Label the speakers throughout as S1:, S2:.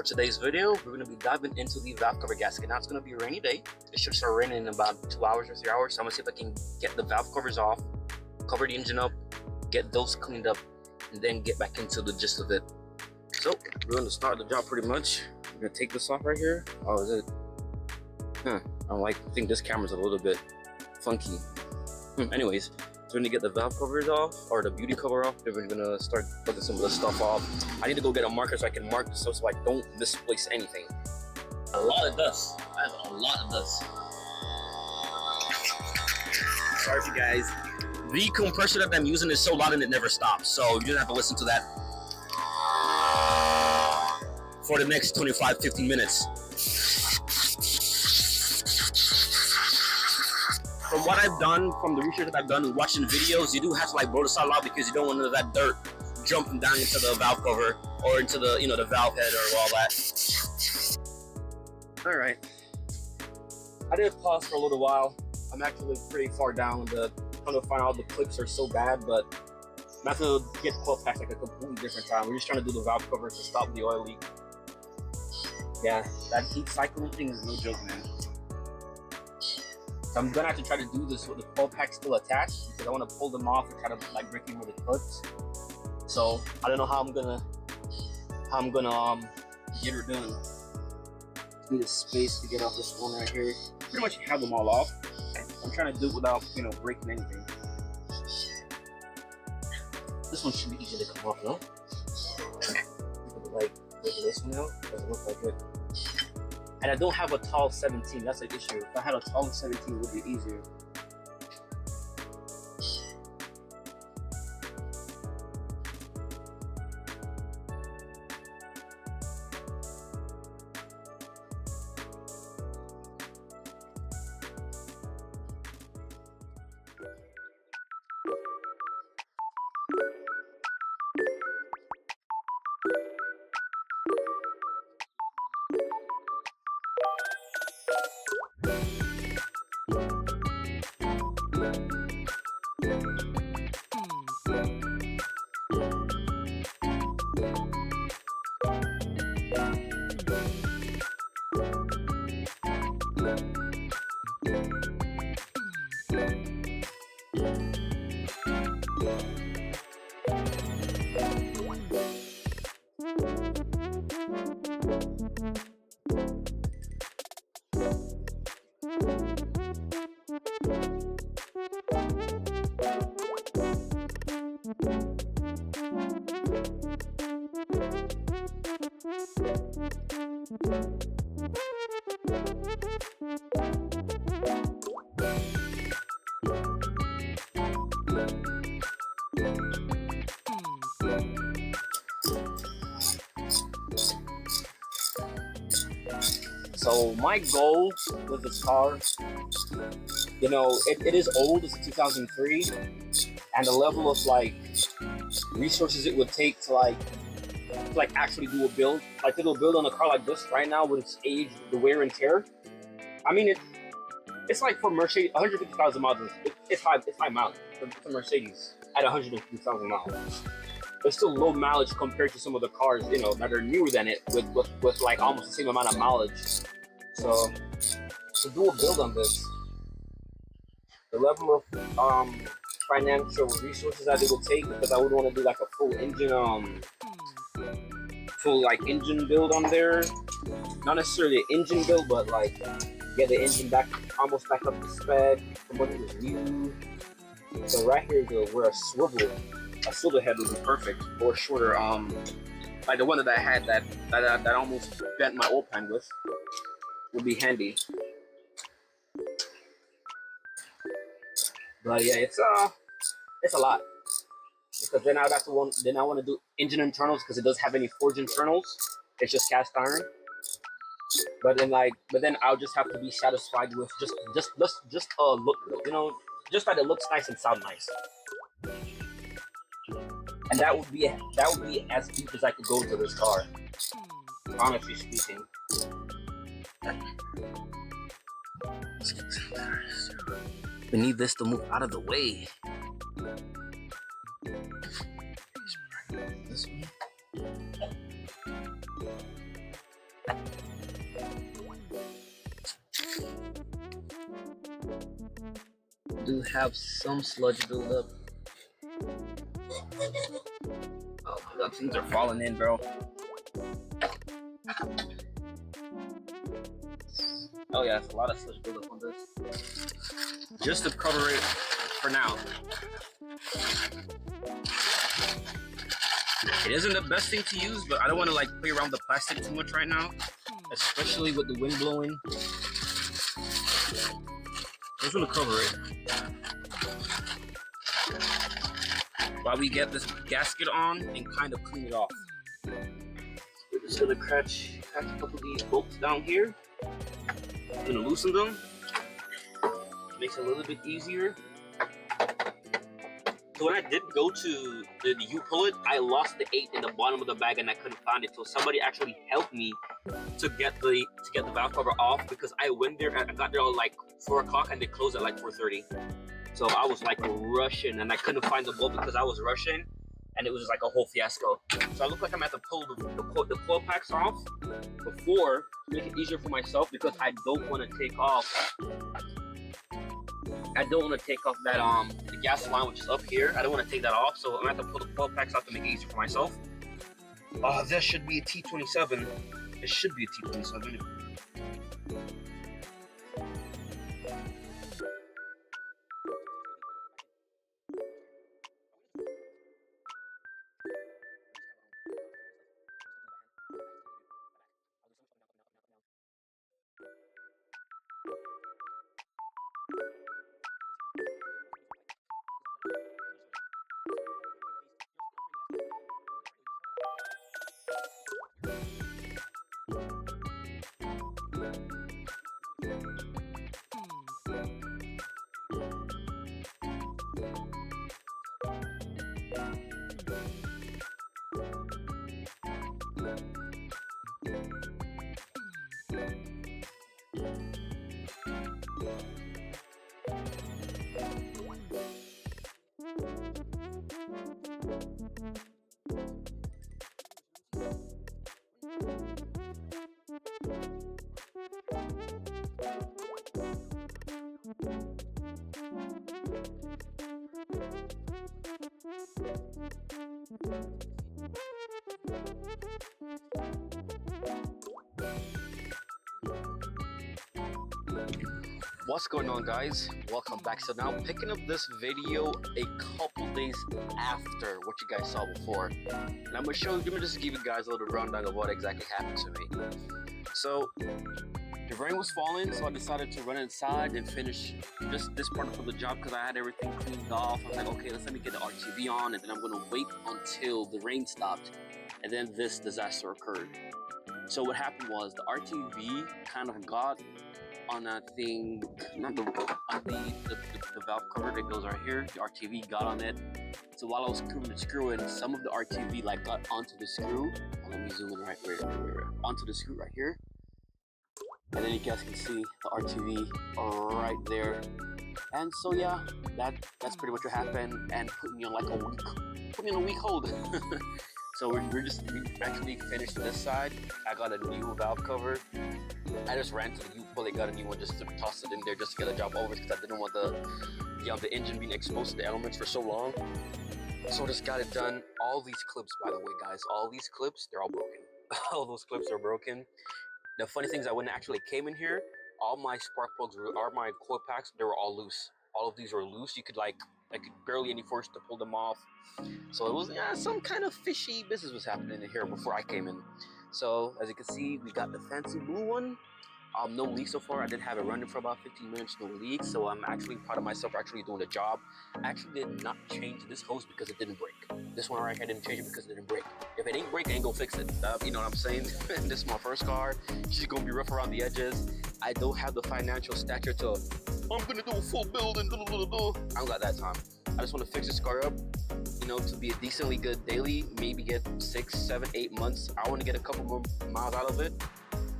S1: For today's video, we're going to be diving into the valve cover gasket. Now it's going to be a rainy day. It should start raining in about 2 hours or 3 hours. So I'm going to see if I can get the valve covers off, cover the engine up, get those cleaned up, and then get back into the gist of it. So we're going to start the job pretty much. I'm going to take this off right here. Oh, is it? I think this camera's a little bit funky. Anyways, so we're going to get the valve covers off, or the beauty cover off. Then we're going to start putting some of the stuff off. I need to go get a marker so I can mark this so I don't misplace anything. A lot of dust. I have a lot of dust. Sorry for you guys. The compressor that I'm using is so loud and it never stops. So you're gonna have to listen to that for the next 25-15 minutes. From what I've done, from the research that I've done and watching videos, you do have to like blow this out loud because you don't want none of that dirt jumping down into the valve cover or into the, you know, the valve head or all that. All right, I did pause for a little while. I'm actually pretty far down. Trying to find out the clicks are so bad, but I'm going to have to get the coil packs like a completely different time. We're just trying to do the valve cover to stop the oil leak. Yeah, that heat cycling thing is no joke, man. So I'm gonna have to try to do this with the coil pack still attached because I want to pull them off and try to like break in with the clips. So I don't know how I'm gonna get her done. Just need a space to get off this one right here. Pretty much have them all off. I'm trying to do it without, you know, breaking anything. This one should be easy to come off, no? Like breaking this one out, doesn't look like it. And I don't have a tall 17. That's an issue. If I had a tall 17, it would be easier. So my goal with this car, you know, it is old. It's a 2003, and the level of like resources it would take to like actually do a build, like to do a build on a car like this right now with its age, the wear and tear. I mean, it's like for Mercedes, 150,000 miles. It's high mileage for Mercedes at 150,000 miles. It's still low mileage compared to some of the cars, you know, that are newer than it with like almost the same amount of mileage. So to do a build on this, the level of financial resources that it would take, because I would want to do like a full engine engine build on there. Not necessarily an engine build, but like get the engine back almost back up to spec from what it was new. So right here is where a swivel head would be perfect, or shorter, like the one that I had that almost bent my old pan with, would be handy. But yeah, it's a lot, because then I want to do engine internals, because it doesn't have any forged internals. It's just cast iron. But then I'll just have to be satisfied with just a look, you know, just that it looks nice and sound nice. And that would be as deep as I could go to this car, honestly speaking. Let's get some tires. We need this to move out of the way. This one. have some sludge buildup. Oh my god, things are falling in, bro. Oh yeah, it's a lot of sludge buildup on this. Just to cover it for now. It isn't the best thing to use, but I don't want to like play around with the plastic too much right now, especially with the wind blowing. I just want to cover it while we get this gasket on and kind of clean it off. We're just gonna catch a couple of these bolts down here. I'm gonna loosen them. Makes it a little bit easier. So when I did go to the U-Pullet, I lost the 8 in the bottom of the bag and I couldn't find it. So somebody actually helped me to get the valve cover off, because I went there and I got there at like 4 o'clock and they closed at like 4:30. So I was like rushing and I couldn't find the bolt because I was rushing, and it was just like a whole fiasco. So I look like I'm at to pull the coil packs off before to make it easier for myself, because I don't want to take off. I don't want to take off that the gas line, which is up here. I don't want to take that off, so I'm gonna have to pull the coil packs off to make it easier for myself. This should be a T27. It should be a T27. What's going on, guys? Welcome back. So now I'm picking up this video a couple days after what you guys saw before, and I'm gonna just give you guys a little rundown of what exactly happened to me. So the rain was falling, so I decided to run inside and finish just this part of the job because I had everything cleaned off. I was like, okay, let me get the RTV on, and then I'm gonna wait until the rain stopped, and then this disaster occurred. So what happened was the RTV kind of got on that thing, not the valve cover that goes right here. The RTV got on it. So while I was screwing, some of the RTV like got onto the screw. Let me zoom in right onto the screw right here. And then you guys can see the RTV right there. And so yeah, that's pretty much what happened, and put me on like a week hold. So we actually finished this side. I got a new valve cover. I just ran to the U-Pullet, got a new one just to toss it in there just to get the job over, because I didn't want the engine being exposed to the elements for so long. So I just got it done. All these clips, by the way, guys, all these clips, they're all broken. All those clips are broken. The funny thing is that when it actually came in here, all my spark plugs or my coil packs, they were all loose. All of these were loose. You could I could barely any force to pull them off. So it was some kind of fishy business was happening in here before I came in. So as you can see, we got the fancy blue one. No leaks so far. I did have it running for about 15 minutes, no leaks. So I'm actually proud of myself for actually doing the job. I actually did not change this hose because it didn't break. This one right here, I didn't change it because it didn't break. If it ain't break, I ain't gonna fix it. You know what I'm saying? This is my first car. She's gonna be rough around the edges. I don't have the financial stature to, I'm gonna do a full build and I don't got that time. I just want to fix this car up, you know, to be a decently good daily, maybe get 6, 7, 8 months. I want to get a couple more miles out of it.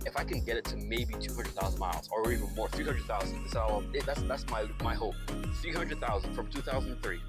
S1: If I can get it to maybe 200,000 miles or even more, 300,000. So that's my hope. 300,000 from 2003.